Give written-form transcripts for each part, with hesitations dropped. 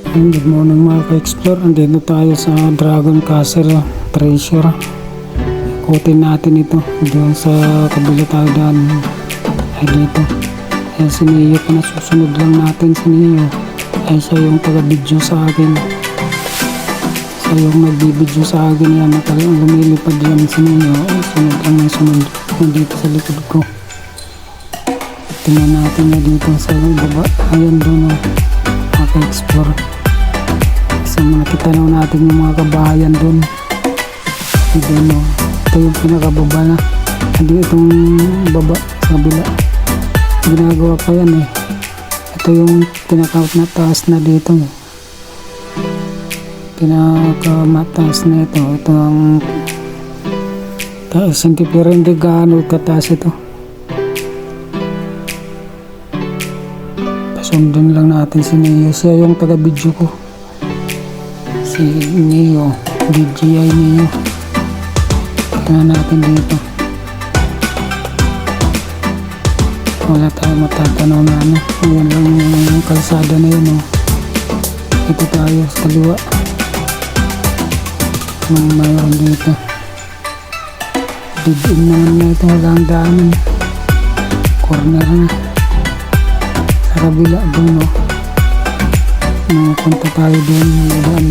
Good morning mga ka-explore. Andito tayo sa Dragon Castle Treasure. Ikutin natin ito. Doon sa kabila tayo daan. Ay dito. Ay si Neo pa nasusunod lang natin. Si Neo ay siya yung taga-video sa akin. Siya yung nagbibideo sa akin yan. Talagang lumilipad yan si Neo. Ay sunod lang ng sunod. Nandito sa likod ko. Tingnan natin na dito sa baba. Ayan doon o. Mga ka-explore. So makita na natin yung mga kabahayan doon. Doon o. Ito yung pinakababa na. Hindi itong baba sa kabila. Ginagawa pa yan eh. Ito yung pinakamataas na dito. Pinakamataas na ito. Ito ang taas. Pero hindi gaano kataas ito. Pasundin lang natin si Neo. Siya yung taga-video ko. Si Neo. DJI Neo. Tingnan natin dito. Wala tayo matatanaw na ano. Ayan lang yung kalsada na yun oh. Ito tayo sa kaliwa. Anong mayroon dito? Dead-end naman na ito. Walang daanan. Corner na. Sa kabila doon oh. Punta tayo doon. Doon.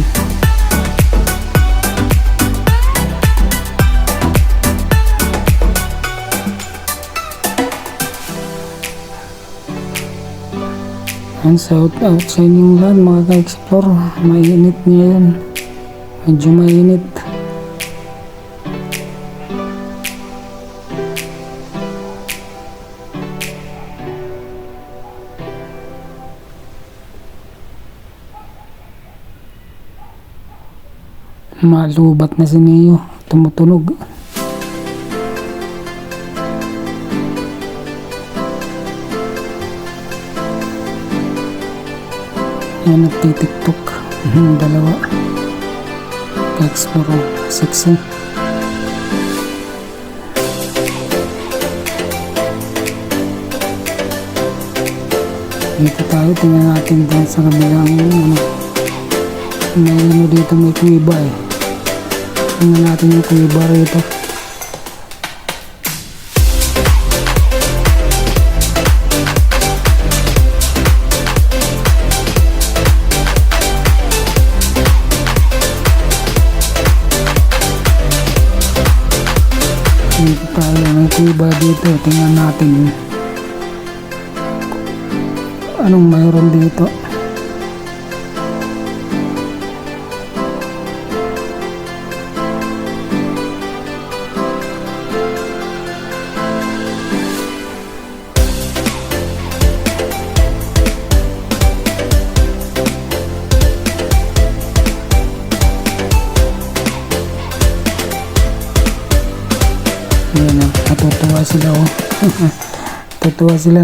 And shout out sa inyong lahat mga ka-explore. Mainit ngayon. Medyo mainit. Malubat na si Neo. Tumutunog. Yan nagtitiktok. Dalawa. Explore. Sexy. Dito tayo. Tingnan natin dyan sa kabilang ano. May ano dito. May kuiba eh. Tingnan natin yung kuiba rito. Dito tayo, may kuiba dito. Tingnan natin anong mayroon dito. Ayan, natutuwa sila oh. Natutuwa sila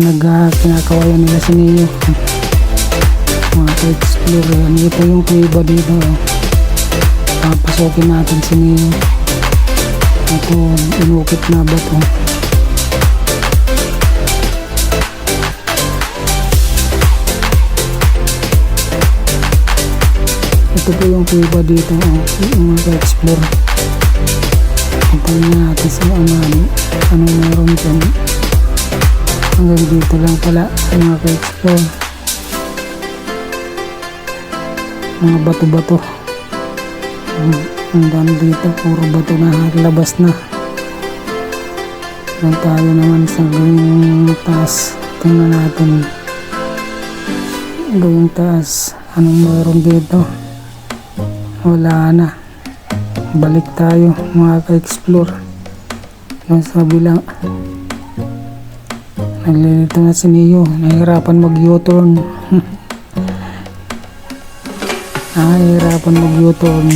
kinakawayan nila si Neo. Mga ka-explore. Ito yung kuiba dito oh. Papasokin natin si Neo. Ito inukit na ba ito? Ito po yung kuiba dito oh. Mga ka-explore. Tingnan natin sa anong meron dyan. Hanggang dito lang pala mga ka-explore. Mga bato-bato. Ang dami dito, puro bato na labas na. Doon tayo naman sa gawing taas. Tingnan natin gawing taas. Anong meron dito? Wala na. Balik tayo mga ka-explore. Doon sa bilang naglilito na si Neo. Nahihirapan mag-U-turn. Nahihirapan mag-U-turn.